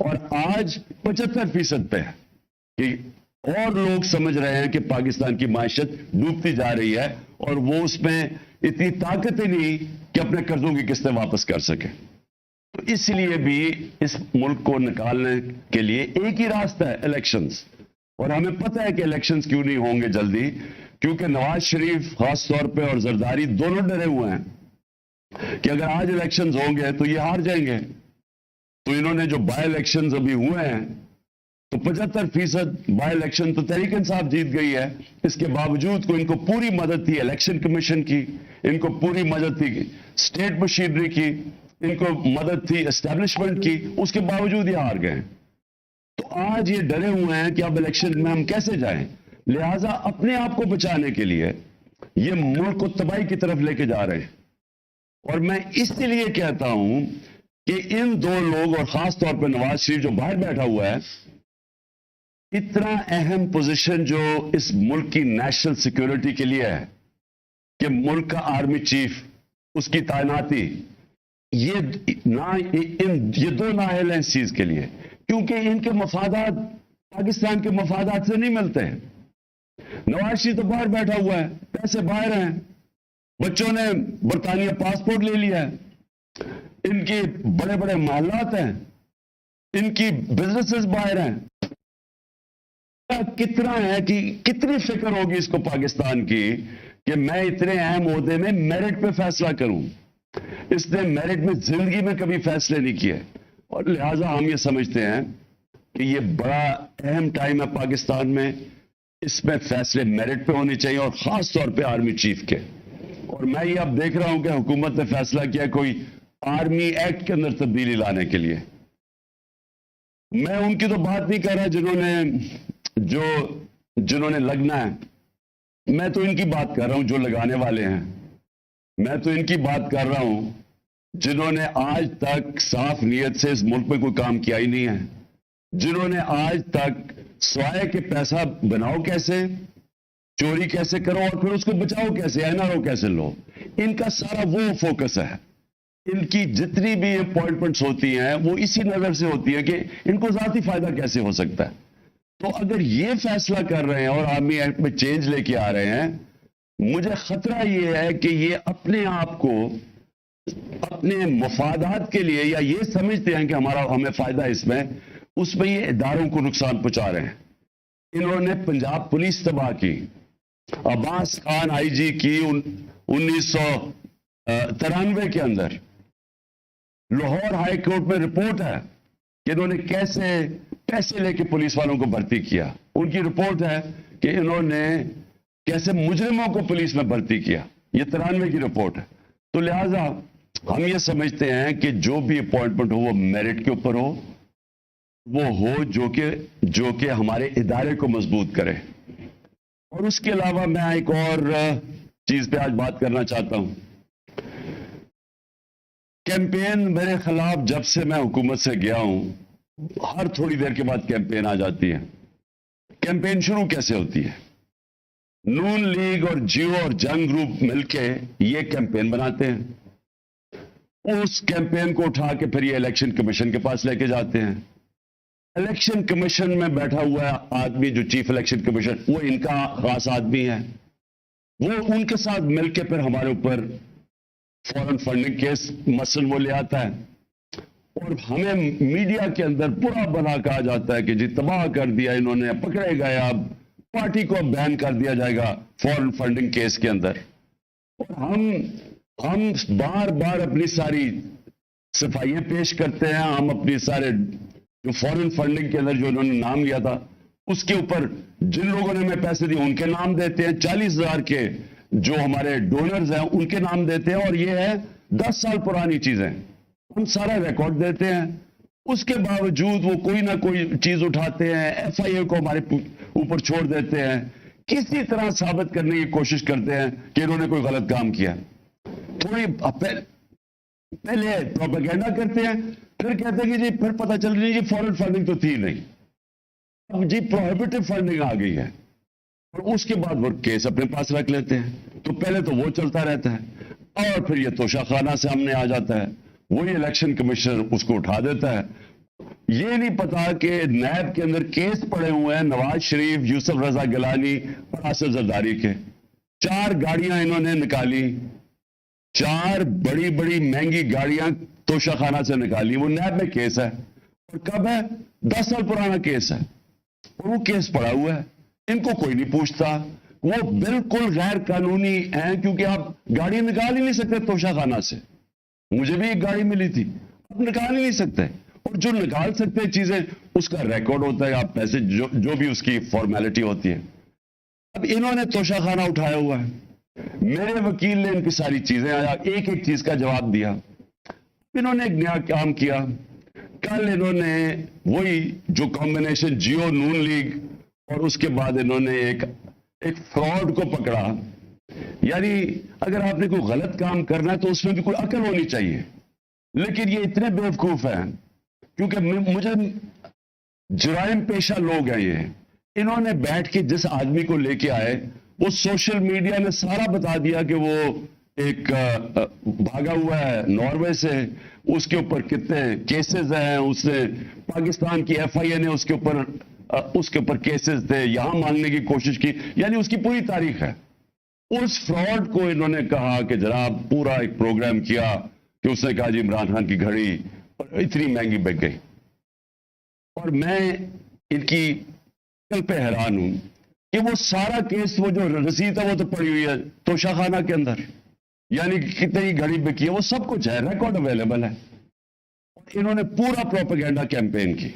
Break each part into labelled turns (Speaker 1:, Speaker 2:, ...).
Speaker 1: اور آج 75% پہ ہے کہ اور لوگ سمجھ رہے ہیں کہ پاکستان کی معیشت ڈوبتی جا رہی ہے اور وہ اس میں اتنی طاقت ہی نہیں کہ اپنے قرضوں کی قسطیں واپس کر سکے. تو اس لیے بھی اس ملک کو نکالنے کے لیے ایک ہی راستہ ہے, الیکشنز. اور ہمیں پتہ ہے کہ الیکشنز کیوں نہیں ہوں گے جلدی, کیونکہ نواز شریف خاص طور پہ اور زرداری دونوں ڈرے ہوئے ہیں کہ اگر آج الیکشنز ہوں گے تو یہ ہار جائیں گے. تو انہوں نے جو بائی الیکشنز ابھی ہوئے ہیں تو 75% بائی الیکشن تو تحریک انصاف جیت گئی ہے. اس کے باوجود کو ان کو پوری مدد تھی الیکشن کمیشن کی, ان کو پوری مدد تھی اسٹیٹ مشینری کی, ان کو مدد تھی اسٹیبلشمنٹ کی, اس کے باوجود یہ ہار گئے. تو آج یہ ڈرے ہوئے ہیں کہ اب الیکشن میں ہم کیسے جائیں. لہٰذا اپنے آپ کو بچانے کے لیے یہ ملک کو تباہی کی طرف لے کے جا رہے ہیں. اور میں اس لیے کہتا ہوں کہ ان دو لوگ اور خاص طور پہ نواز شریف جو باہر بیٹھا ہوا ہے, اتنا اہم پوزیشن جو اس ملک کی نیشنل سیکیورٹی کے لیے ہے کہ ملک کا آرمی چیف, اس کی تعیناتی, یہ دو نااہل ہیں اس چیز کے لیے, کیونکہ ان کے مفادات پاکستان کے مفادات سے نہیں ملتے ہیں. نواز شریف تو باہر بیٹھا ہوا ہے, پیسے باہر ہیں, بچوں نے برطانیہ پاسپورٹ لے لیا ہے, ان کی بڑے بڑے محلات ہیں, ان کی بزنسز باہر ہیں. کتنا ہے کہ کتنی فکر ہوگی اس کو پاکستان کی کہ میں اتنے اہم عہدے میں میرٹ پہ فیصلہ کروں. اس نے میرٹ میں زندگی میں کبھی فیصلے نہیں کیے, اور لہٰذا ہم یہ سمجھتے ہیں کہ یہ بڑا اہم ٹائم ہے پاکستان میں, اس میں فیصلے میرٹ پہ ہونے چاہیے اور خاص طور پہ آرمی چیف کے. اور میں یہ اب دیکھ رہا ہوں کہ حکومت نے فیصلہ کیا کوئی آرمی ایکٹ کے اندر تبدیلی لانے کے لیے. میں ان کی تو بات نہیں کر رہا جنہوں نے لگنا ہے, میں تو ان کی بات کر رہا ہوں جو لگانے والے ہیں. میں تو ان کی بات کر رہا ہوں جنہوں نے آج تک صاف نیت سے اس ملک میں کوئی کام کیا ہی نہیں ہے, جنہوں نے آج تک سوائے کہ پیسہ بناؤ کیسے, چوری کیسے کرو اور پھر اس کو بچاؤ کیسے, NRO کیسے لو, ان کا سارا وہ فوکس ہے. ان کی جتنی بھی اپوائنٹمنٹس ہوتی ہیں وہ اسی نظر سے ہوتی ہے کہ ان کو ذاتی فائدہ کیسے ہو سکتا ہے. تو اگر یہ فیصلہ کر رہے ہیں اور آرمی ایکٹ میں چینج لے کے آ رہے ہیں, مجھے خطرہ یہ ہے کہ یہ اپنے آپ کو اپنے مفادات کے لیے, یا یہ سمجھتے ہیں کہ ہمیں فائدہ اس میں یہ اداروں کو نقصان پہنچا رہے ہیں. انہوں نے پنجاب پولیس تباہ کی, عباس خان IG کی 1993 کے اندر. لاہور ہائی کورٹ میں رپورٹ ہے کہ انہوں نے کیسے پیسے لے کے پولیس والوں کو بھرتی کیا. ان کی رپورٹ ہے کہ انہوں نے کیسے مجرموں کو پولیس میں بھرتی کیا. یہ 93 کی رپورٹ ہے. تو لہٰذا ہم یہ سمجھتے ہیں کہ جو بھی اپوائنٹمنٹ ہو وہ میرٹ کے اوپر ہو, وہ ہو جو کہ ہمارے ادارے کو مضبوط کرے. اور اس کے علاوہ میں ایک اور چیز پہ آج بات کرنا چاہتا ہوں. کیمپین میرے خلاف جب سے میں حکومت سے گیا ہوں, ہر تھوڑی دیر کے بعد کیمپین آ جاتی ہے. کیمپین شروع کیسے ہوتی ہے؟ نون لیگ اور جیو اور جنگ گروپ مل کے یہ کیمپین بناتے ہیں. اس کیمپین کو اٹھا کے پھر یہ الیکشن کمیشن کے پاس لے کے جاتے ہیں. الیکشن کمیشن میں بیٹھا ہوا ہے آدمی جو چیف الیکشن کمیشن, وہ ان کا خاص آدمی ہے. وہ ان کے ساتھ مل کے پھر ہمارے اوپر فورن فنڈنگ کیس مثلا وہ لے آتا ہے, اور ہمیں میڈیا کے اندر برا بنا کہا جاتا ہے کہ جی تباہ کر دیا انہوں نے, پکڑے گئے, اب پارٹی کو بین کر دیا جائے گا فورن فنڈنگ کیس کے اندر. اور ہم بار بار اپنی ساری صفائیاں پیش کرتے ہیں. ہم اپنی سارے جو فورن فنڈنگ کے اندر جو انہوں نے نام لیا تھا اس کے اوپر جن لوگوں نے ہمیں پیسے دیے ان کے نام دیتے ہیں. 40,000 کے جو ہمارے ڈونرز ہیں ان کے نام دیتے ہیں, اور یہ ہے 10 سال پرانی چیزیں. ہم سارا ریکارڈ دیتے ہیں. اس کے باوجود وہ کوئی نہ کوئی چیز اٹھاتے ہیں, FIA کو ہمارے اوپر چھوڑ دیتے ہیں, کسی طرح ثابت کرنے کی کوشش کرتے ہیں کہ انہوں نے کوئی غلط کام کیا. تھوڑی پہلے پروپیگنڈا کرتے ہیں, پھر کہتے ہیں کہ جی پھر پتہ چل رہی ہے فورن فنڈنگ تو تھی نہیں, اب جی پروہیبٹیو فنڈنگ آ گئی ہے. اور اس کے بعد وہ کیس اپنے پاس رکھ لیتے ہیں. تو پہلے تو وہ چلتا رہتا ہے, اور پھر یہ توشہ خانہ سے ہمنے آ جاتا ہے. وہی الیکشن کمیشنر اس کو اٹھا دیتا ہے. یہ نہیں پتا کہ نیب کے اندر کیس پڑے ہوئے ہیں نواز شریف، یوسف رضا گیلانی اور آصف زرداری کے. 4 گاڑیاں انہوں نے نکالی، 4 بڑی بڑی مہنگی گاڑیاں توشہ خانہ سے نکالی. وہ نیب میں کیس ہے، اور کب ہے؟ 10 سال پرانا کیس ہے، اور وہ کیس پڑا ہوا ہے. ان کو کوئی نہیں پوچھتا. وہ بالکل غیر قانونی ہیں، کیونکہ آپ گاڑی نکال ہی نہیں سکتے توشہ خانہ سے. مجھے بھی ایک گاڑی ملی تھی، آپ نکال ہی نہیں سکتے. اور جو نکال سکتے چیزیں اس کا ریکارڈ ہوتا ہے، آپ پیسے جو بھی اس کی فارمیلٹی ہوتی ہے. اب انہوں نے توشہ خانہ اٹھایا ہوا ہے. میرے وکیل نے ان کی ساری چیزیں آیا، ایک ایک چیز کا جواب دیا. انہوں نے ایک نیا کام کیا. کل انہوں نے وہی جو کمبینیشن جیو نون لیگ، اور اس کے بعد انہوں نے ایک فراڈ کو پکڑا. یعنی اگر آپ نے کوئی غلط کام کرنا ہے تو اس میں بھی کوئی عقل ہونی چاہیے. لیکن یہ اتنے بیوقوف ہیں، کیونکہ مجھے جرائم پیشہ لوگ ہیں یہ. انہوں نے بیٹھ کے جس آدمی کو لے کے آئے، وہ سوشل میڈیا نے سارا بتا دیا کہ وہ ایک بھاگا ہوا ہے ناروے سے، اس کے اوپر کتنے کیسز ہیں. اس نے پاکستان کی ایف آئی اے نے اس کے اوپر کیسز تھے، یہاں مانگنے کی کوشش کی. یعنی اس کی پوری تاریخ ہے. اس فراڈ کو انہوں نے کہا کہ جناب پورا ایک پروگرام کیا کہ اس نے کہا جی عمران خان کی گھڑی اتنی مہنگی بک گئی. اور میں ان کی عقل پہ حیران ہوں کہ وہ سارا کیس، وہ جو رسید ہے وہ تو پڑی ہوئی ہے توشہ خانہ کے اندر. یعنی کتنی گھڑی بکی ہے وہ سب کچھ ہے، ریکارڈ اویلیبل ہے. انہوں نے پورا پروپیگنڈا کیمپین کی.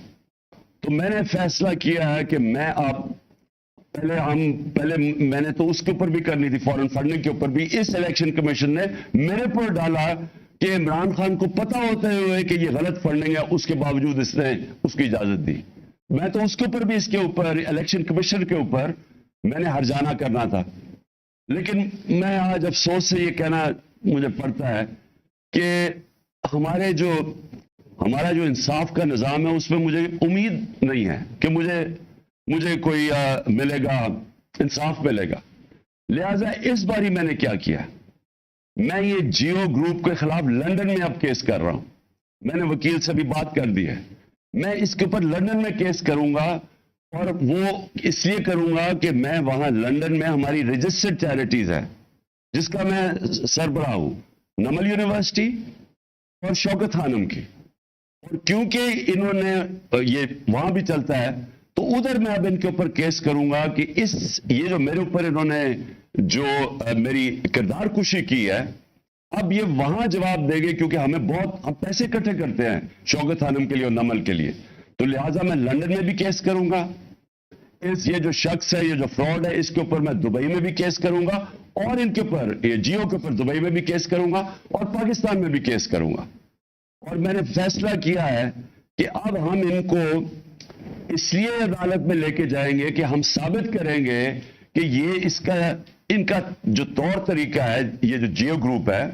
Speaker 1: تو میں نے فیصلہ کیا ہے کہ میں پہلے میں نے تو اس کے اوپر بھی کرنی تھی، فورن فنڈنگ کے اوپر بھی. اس الیکشن کمیشن نے میرے پر ڈالا کہ عمران خان کو پتا ہوتے ہوئے کہ یہ غلط فنڈنگ ہے، اس کے باوجود اس نے اس کی اجازت دی. میں تو اس کے اوپر بھی، اس کے اوپر الیکشن کمیشن کے اوپر میں نے ہرجانہ کرنا تھا. لیکن میں آج افسوس سے یہ کہنا مجھے پڑتا ہے کہ ہمارا جو انصاف کا نظام ہے اس میں مجھے امید نہیں ہے کہ مجھے کوئی ملے گا، انصاف ملے گا. لہذا اس باری میں نے کیا کیا، میں یہ جیو گروپ کے خلاف لندن میں اب کیس کر رہا ہوں. میں نے وکیل سے بھی بات کر دی ہے. میں اس کے اوپر لندن میں کیس کروں گا، اور وہ اس لیے کروں گا کہ میں وہاں لندن میں ہماری رجسٹرڈ چیریٹیز ہے جس کا میں سربراہ ہوں، نمل یونیورسٹی اور شوکت خانم کی. اور کیونکہ انہوں نے یہ وہاں بھی چلتا ہے تو ادھر میں اب ان کے اوپر کیس کروں گا کہ یہ جو میرے اوپر انہوں نے جو میری کردار کشی کی ہے، اب یہ وہاں جواب دے گے، کیونکہ ہم پیسے اکٹھے کرتے ہیں شوکت خانم کے لیے اور نمل کے لیے. تو لہٰذا میں لندن میں بھی کیس کروں گا. یہ جو شخص ہے، یہ جو فراڈ ہے، اس کے اوپر میں دبئی میں بھی کیس کروں گا، اور ان کے اوپر یہ جیو کے اوپر دبئی میں بھی کیس کروں گا، اور پاکستان میں بھی کیس کروں گا. اور میں نے فیصلہ کیا ہے کہ اب ہم ان کو اس لیے عدالت میں لے کے جائیں گے کہ ہم ثابت کریں گے کہ ان کا جو طور طریقہ ہے، یہ جو جیو گروپ ہے،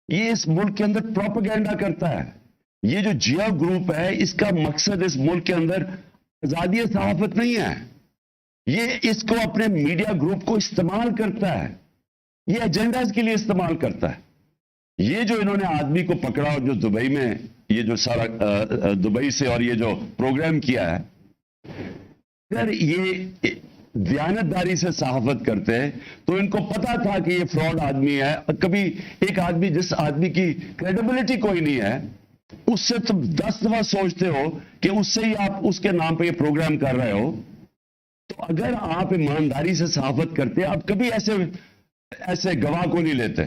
Speaker 1: یہ اس ملک کے اندر پروپیگنڈا کرتا ہے. یہ جو جیو گروپ ہے، اس کا مقصد اس ملک کے اندر آزادی صحافت نہیں ہے. یہ اس کو اپنے میڈیا گروپ کو استعمال کرتا ہے، یہ ایجنڈاز کے لیے استعمال کرتا ہے. یہ جو انہوں نے آدمی کو پکڑا اور جو دبئی میں یہ جو سارا دبئی سے اور یہ جو پروگرام کیا ہے، اگر یہ دیانتداری سے صحافت کرتے تو ان کو پتا تھا کہ یہ فراڈ آدمی ہے. کبھی ایک آدمی جس آدمی کی کریڈیبلٹی کوئی نہیں ہے، اس سے تم 10 دفعہ سوچتے ہو کہ اس سے ہی آپ اس کے نام پہ یہ پروگرام کر رہے ہو. تو اگر آپ ایمانداری سے صحافت کرتے، آپ کبھی ایسے گواہ کو نہیں لیتے.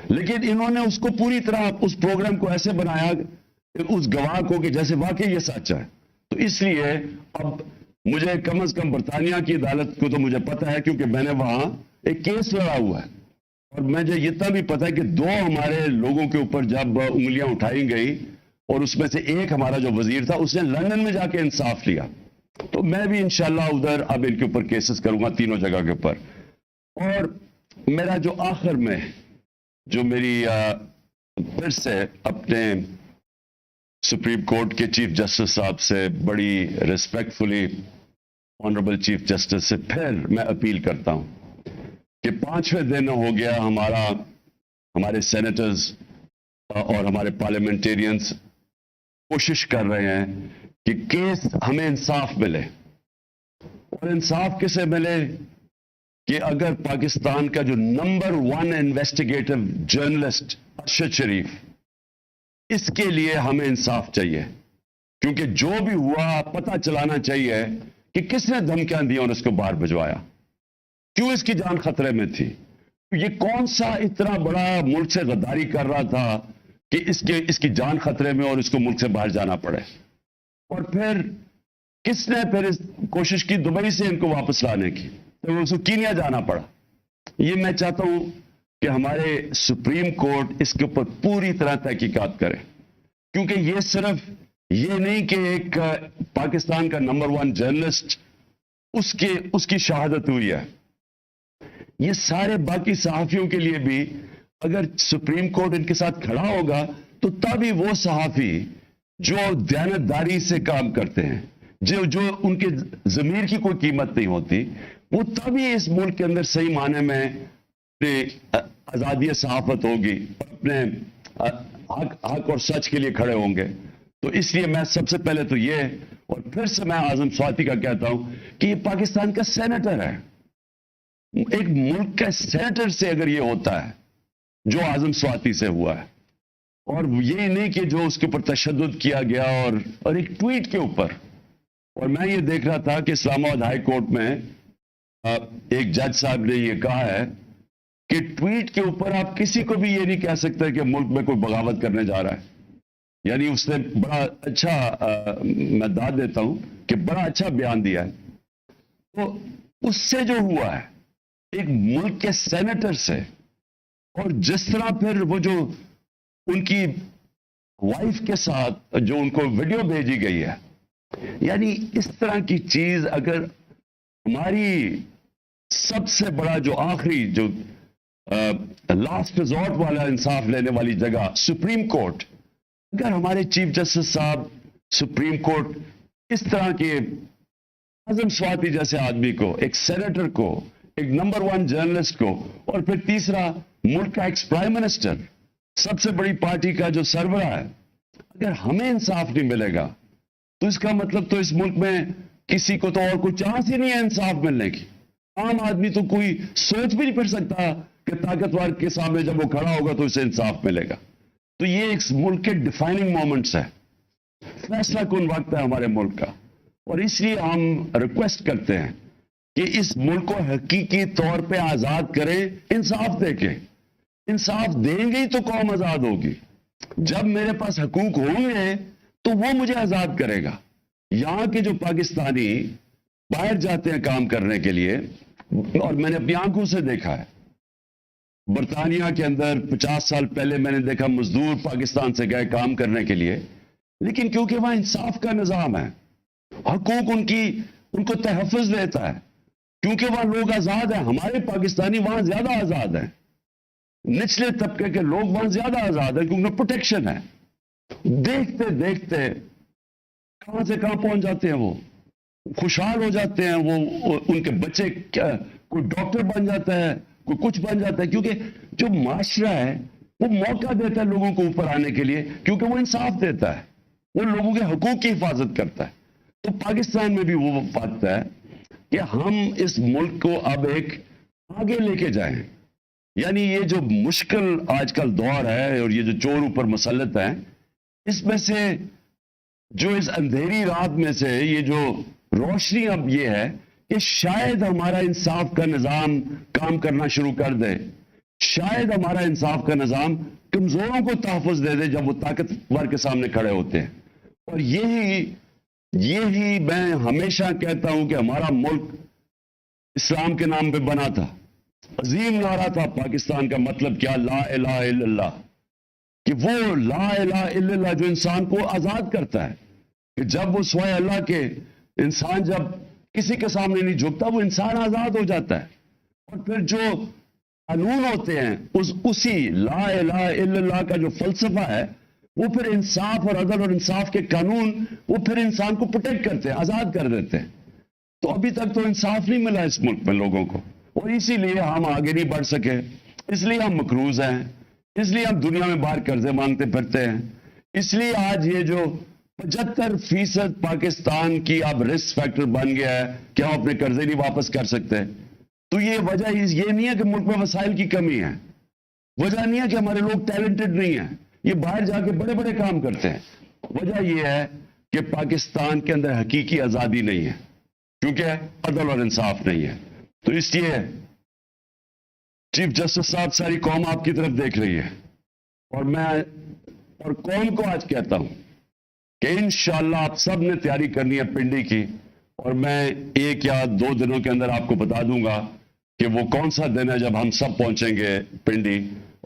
Speaker 1: لیکن انہوں نے اس کو پوری طرح اس پروگرام کو ایسے بنایا اس گواہ کو کہ جیسے واقعی یہ سچ ہے. تو اس لیے اب مجھے کم از کم برطانیہ کی عدالت کو تو مجھے پتا ہے، کیونکہ میں نے وہاں ایک کیس لڑا ہوا ہے. اور مجھے اتنا بھی پتا ہے کہ 2 ہمارے لوگوں کے اوپر جب انگلیاں اٹھائی گئی، اور اس میں سے ایک ہمارا جو وزیر تھا، اس نے لندن میں جا کے انصاف لیا. تو میں بھی انشاءاللہ ادھر اب ان کے اوپر کیسز کروں گا 3 جگہ کے اوپر. اور میرا جو آخر میں جو میری پھر سے اپنے سپریم کورٹ کے چیف جسٹس صاحب سے بڑی ریسپیکٹفلی، آنریبل چیف جسٹس سے پھر میں اپیل کرتا ہوں کہ 5ویں دن ہو گیا ہمارے سینیٹرز اور ہمارے پارلیمنٹیرینز کوشش کر رہے ہیں کہ کیس ہمیں انصاف ملے. اور انصاف کسے ملے کہ اگر پاکستان کا جو نمبر 1 انویسٹیگیٹو جرنلسٹ ارشد شریف، اس کے لیے ہمیں انصاف چاہیے. کیونکہ جو بھی ہوا پتہ چلانا چاہیے کہ کس نے دھمکیاں دی اور اس کو باہر بھجوایا، کیوں اس کی جان خطرے میں تھی، یہ کون سا اتنا بڑا ملک سے غداری کر رہا تھا کہ اس کی جان خطرے میں اور اس کو ملک سے باہر جانا پڑے. اور پھر کس نے پھر کوشش کی دبئی سے ان کو واپس لانے کی، تو اس کو کینیا جانا پڑا. یہ میں چاہتا ہوں کہ ہمارے سپریم کورٹ اس کے اوپر پوری طرح تحقیقات کرے، کیونکہ یہ صرف یہ نہیں کہ ایک پاکستان کا نمبر 1 جرنلسٹ اس کی شہادت ہوئی ہے، یہ سارے باقی صحافیوں کے لیے بھی اگر سپریم کورٹ ان کے ساتھ کھڑا ہوگا تو تبھی وہ صحافی جو دیانتداری سے کام کرتے ہیں، جو ان کے ضمیر کی کوئی قیمت نہیں ہوتی، وہ تبھی اس ملک کے اندر صحیح معنی میں آزادی صحافت ہوگی، اپنے حق اور سچ کے لیے کھڑے ہوں گے. تو اس لیے میں سب سے پہلے تو یہ، اور پھر سے میں اعظم سواتی کا کہتا ہوں کہ یہ پاکستان کا سینیٹر ہے. ایک ملک کا سینیٹر سے اگر یہ ہوتا ہے جو اعظم سواتی سے ہوا ہے، اور یہ نہیں کہ جو اس کے اوپر تشدد کیا گیا اور ایک ٹویٹ کے اوپر. اور میں یہ دیکھ رہا تھا کہ اسلام آباد ہائی کورٹ میں ایک جج صاحب نے یہ کہا ہے کہ ٹویٹ کے اوپر آپ کسی کو بھی یہ نہیں کہہ سکتے کہ ملک میں کوئی بغاوت کرنے جا رہا ہے. یعنی اس نے بڑا اچھا، میں داد دیتا ہوں کہ بڑا اچھا بیان دیا ہے. تو اس سے جو ہوا ہے ایک ملک کے سینیٹر سے، اور جس طرح پھر وہ جو ان کی وائف کے ساتھ جو ان کو ویڈیو بھیجی گئی ہے، یعنی اس طرح کی چیز اگر ہماری سب سے بڑا جو آخری جو لاسٹ ریزورٹ والا انصاف لینے والی جگہ سپریم کورٹ، اگر ہمارے چیف جسٹس صاحب سپریم کورٹ اس طرح کے اعظم سواتی جیسے آدمی کو، ایک سینیٹر کو، ایک نمبر 1 جرنلسٹ کو، اور پھر تیسرا ملک کا ایکس پرائم منسٹر، سب سے بڑی پارٹی کا جو سربراہ ہے، اگر ہمیں انصاف نہیں ملے گا تو اس کا مطلب تو اس ملک میں کسی کو تو اور کوئی چانس ہی نہیں ہے انصاف ملنے کی. عام آدمی تو کوئی سوچ بھی نہیں پڑ سکتا کہ طاقتور کے سامنے جب وہ کھڑا ہوگا تو اسے انصاف ملے گا. تو یہ ایک ملک کے ڈیفائننگ مومنٹس ہے، فیصلہ کن وقت ہے ہمارے ملک کا. اور اس لیے ہم ریکویسٹ کرتے ہیں کہ اس ملک کو حقیقی طور پہ آزاد کریں، انصاف دے کے. انصاف دیں گے تو قوم آزاد ہوگی. جب میرے پاس حقوق ہوں گے تو وہ مجھے آزاد کرے گا. یہاں کے جو پاکستانی باہر جاتے ہیں کام کرنے کے لیے، اور میں نے اپنی آنکھوں سے دیکھا ہے، برطانیہ کے اندر 50 سال پہلے میں نے دیکھا مزدور پاکستان سے گئے کام کرنے کے لیے، لیکن کیونکہ وہاں انصاف کا نظام ہے، حقوق ان کو تحفظ دیتا ہے، کیونکہ وہاں لوگ آزاد ہیں. ہمارے پاکستانی وہاں زیادہ آزاد ہیں، نچلے طبقے کے لوگ وہاں زیادہ آزاد ہیں کیونکہ پروٹیکشن ہے. دیکھتے دیکھتے کہاں سے کہاں پہنچ جاتے ہیں، وہ خوشحال ہو جاتے ہیں، وہ ان کے بچے کوئی ڈاکٹر بن جاتا ہے، کوئی کچھ بن جاتا ہے، کیونکہ جو معاشرہ ہے وہ موقع دیتا ہے لوگوں کو اوپر آنے کے لیے، کیونکہ وہ انصاف دیتا ہے، وہ لوگوں کے حقوق کی حفاظت کرتا ہے. تو پاکستان میں بھی وہ وقت ہے کہ ہم اس ملک کو اب ایک آگے لے کے جائیں. یعنی یہ جو مشکل آج کل دور ہے اور یہ جو چور اوپر مسلط ہیں، اس میں سے جو اس اندھیری رات میں سے یہ جو روشنی اب یہ ہے کہ شاید ہمارا انصاف کا نظام کام کرنا شروع کر دے، شاید ہمارا انصاف کا نظام کمزوروں کو تحفظ دے دے جب وہ طاقتور کے سامنے کھڑے ہوتے ہیں. اور یہی میں ہمیشہ کہتا ہوں کہ ہمارا ملک اسلام کے نام پہ بنا تھا. عظیم نعرہ تھا پاکستان کا، مطلب کیا؟ لا الہ الا اللہ. کہ وہ لا الہ الا اللہ جو انسان کو آزاد کرتا ہے، کہ جب وہ سوائے اللہ کے انسان جب کسی کے سامنے نہیں جھکتا، وہ انسان آزاد ہو جاتا ہے. اور پھر جو قانون ہوتے ہیں اسی لا الہ الا اللہ کا جو فلسفہ ہے، وہ پھر انصاف اور عدل اور انصاف کے قانون وہ پھر انسان کو پروٹیکٹ کرتے ہیں، آزاد کر دیتے ہیں. تو ابھی تک تو انصاف نہیں ملا اس ملک میں لوگوں کو، اور اسی لیے ہم آگے نہیں بڑھ سکے، اس لیے ہم مقروض ہیں، اس لیے ہم دنیا میں باہر قرضے مانگتے پھرتے ہیں، اس لیے آج یہ جو 75% پاکستان کی اب رسک فیکٹر بن گیا ہے کہ ہم اپنے قرضے نہیں واپس کر سکتے. تو یہ وجہ یہ نہیں ہے کہ ملک میں وسائل کی کمی ہے, وجہ نہیں ہے کہ ہمارے لوگ ٹیلنٹڈ نہیں ہیں, یہ باہر جا کے بڑے بڑے کام کرتے ہیں. وجہ یہ ہے کہ پاکستان کے اندر حقیقی آزادی نہیں ہے, کیونکہ عدل اور انصاف نہیں ہے. تو اس لیے چیف جسٹس صاحب ساری قوم آپ کی طرف دیکھ رہی ہے, اور میں اور قوم کو آج کہتا ہوں کہ انشاءاللہ آپ سب نے تیاری کرنی ہے پنڈی کی, اور میں 1 یا 2 دنوں کے اندر آپ کو بتا دوں گا کہ وہ کون سا دن ہے جب ہم سب پہنچیں گے پنڈی,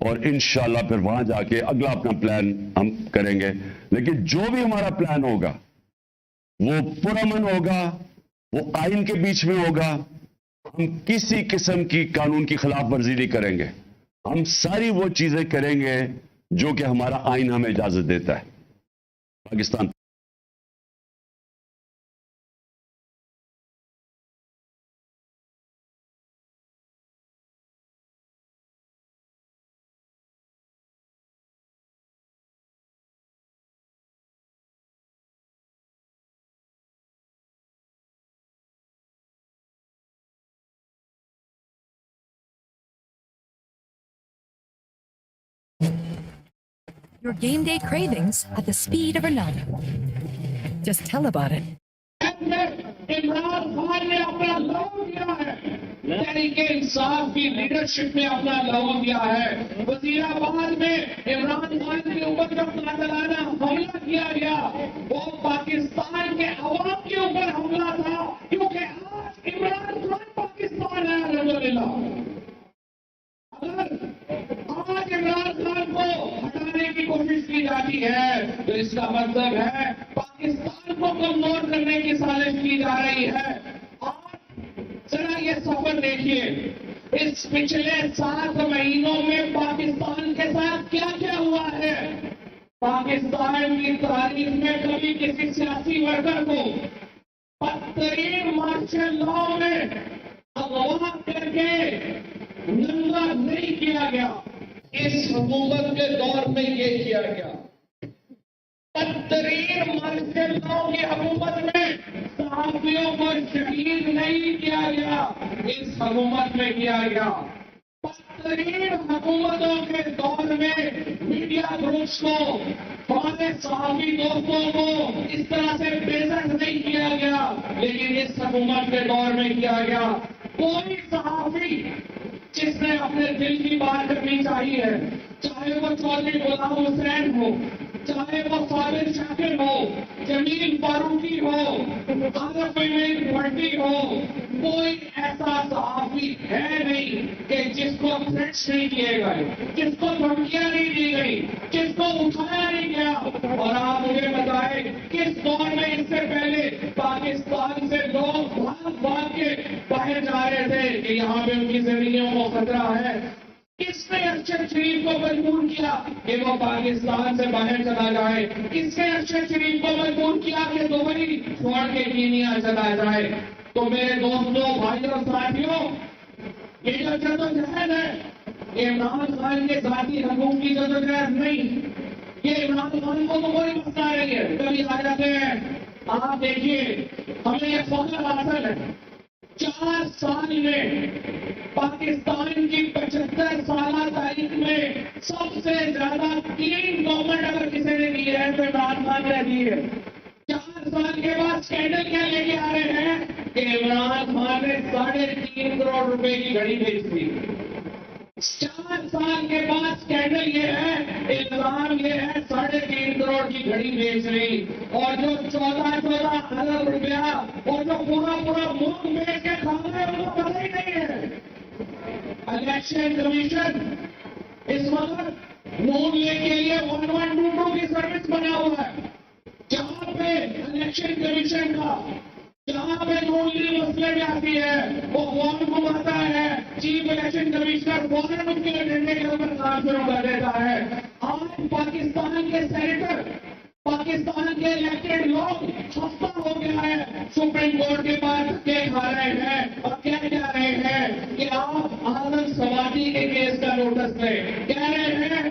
Speaker 1: اور انشاءاللہ پھر وہاں جا کے اگلا اپنا پلان ہم کریں گے. لیکن جو بھی ہمارا پلان ہوگا وہ پرامن ہوگا, وہ آئین کے بیچ میں ہوگا, ہم کسی قسم کی قانون کی خلاف ورزی نہیں کریں گے, ہم ساری وہ چیزیں کریں گے جو کہ ہمارا آئین ہمیں اجازت دیتا ہے. Pakistan
Speaker 2: Your game day cravings at the speed of a gnat. Just tell about it.
Speaker 3: Imran Khan نے اپنا لہو دیا ہے, تحریک انصاف کی لیڈرشپ میں اپنا لہو دیا ہے. وزیر آباد میں عمران خان کے اوپر جو قاتلانہ حملہ کیا گیا وہ پاکستان کے عوام کے اوپر حملہ تھا, کیونکہ آج عمران خان پاکستان ہے. الحمدللہ اگر آج عمران خان کو ہٹانے کی کوشش کی جاتی ہے تو اس کا مطلب ہے پاکستان کو کمزور کرنے کی سازش کی جا رہی ہے. اور ذرا یہ سفر دیکھیے, اس پچھلے 7 مہینوں میں پاکستان کے ساتھ کیا کیا ہوا ہے. پاکستان کی تاریخ میں کبھی کسی سیاسی ورکر کو بدترین مارشل لا میں اغوا کر کے ننگا نہیں کیا گیا. اس حکومت کے دور میں یہ کیا گیا. بدترین مارشل لا کی حکومت میں صحافیوں کو شہید نہیں کیا گیا, اس حکومت میں کیا گیا. بدترین حکومتوں کے دور میں میڈیا گروپس کو, ہمارے صحافی دوستوں کو اس طرح سے بےعزت نہیں کیا گیا, لیکن اس حکومت کے دور میں کیا گیا. کوئی صحافی جس نے اپنے دل کی بات کرنی چاہیے, چاہے وہ چودھری غلام حسین ہو, چاہے وہ صابر شاکر ہو, جمیل فاروقی ہو, عارف امین بھٹی ہو, کوئی ایسا صحافی ہے نہیں کہ جس کو تھریٹس نہیں کیے گئے, جس کو دھمکیاں نہیں دی گئی, جس کو اٹھایا نہیں گیا. اور آپ مجھے بتائیں کس دور میں اس سے پہلے پاکستان سے لوگ بھاگ کے باہر جا رہے تھے کہ یہاں پہ ان کی زندگیوں کو خطرہ ہے. کس نے ارشد شریف کو مجبور کیا کہ وہ پاکستان سے باہر چلا جائے؟ کس نے ارشد شریف کو مجبور کیا کہ دبئی چھوڑ کے کینیا چلا جائے؟ تو میرے دوستوں, بھائیوں اور ساتھیوں, یہ جو جدوجہد ہے یہ عمران خان کے ذاتی حقوق کی جدوجہد نہیں, یہ عمران خان کو تو کوئی مسئلہ نہیں ہے. کبھی آ جاتے ہیں, آپ دیکھیے ہمیں یہ فخر حاصل ہے 4 سال میں پاکستان کی 75 سالہ تاریخ میں سب سے زیادہ کلین گورنمنٹ اگر کسی نے دی ہے تو عمران خان نے دی ہے. 4 سال کے بعد اسکینڈل کیا لے کے آ رہے ہیں کہ عمران خان نے 3.5 کروڑ روپے کی گھڑی بیچ دی. 4 سال کے بعد اسکینڈل یہ ہے, الزام یہ ہے 3.5 کروڑ کی گھڑی بیچ رہی, اور جو 14 ارب روپیہ اور جو پورا ملک بیچ کے کھا رہے ہیں ان کو پتہ ہی نہیں ہے. الیکشن کمیشن اس وقت نون لیگ کے لیے 1122 کی سروس بنا ہوا ہے, جہاں پہ الیکشن کمیشن کا, جہاں پہ نون لیگ مسئلے میں آتی ہے وہ فون گھماتا ہے, چیف الیکشن کمشنر فوراً ان کے ایجنڈے کے اوپر کام شروع کر دیتا ہے. آج پاکستان کے سینیٹر, پاکستان کے الیکٹڈ لوگ خستہ ہو گیا ہے, سپریم کورٹ کے پاس کے کھا رہے ہیں اور کہہ جا رہے ہیں کہ آپ آدم سوادی کے کیس کا نوٹس لیں, کہہ رہے ہیں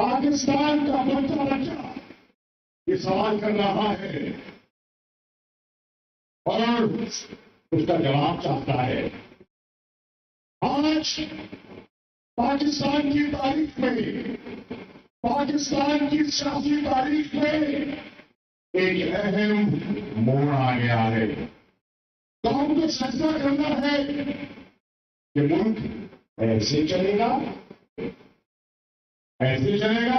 Speaker 4: پاکستان کا بچہ بچہ یہ سوال کر رہا ہے اور اس کا جواب چاہتا ہے. آج پاکستان کی تاریخ میں، پاکستان کی سیاسی تاریخ میں ایک اہم موڑ آ گیا ہے. قوم کو فیصلہ کرنا ہے کہ ملک ایسے چلے گا، ایسے چلے گا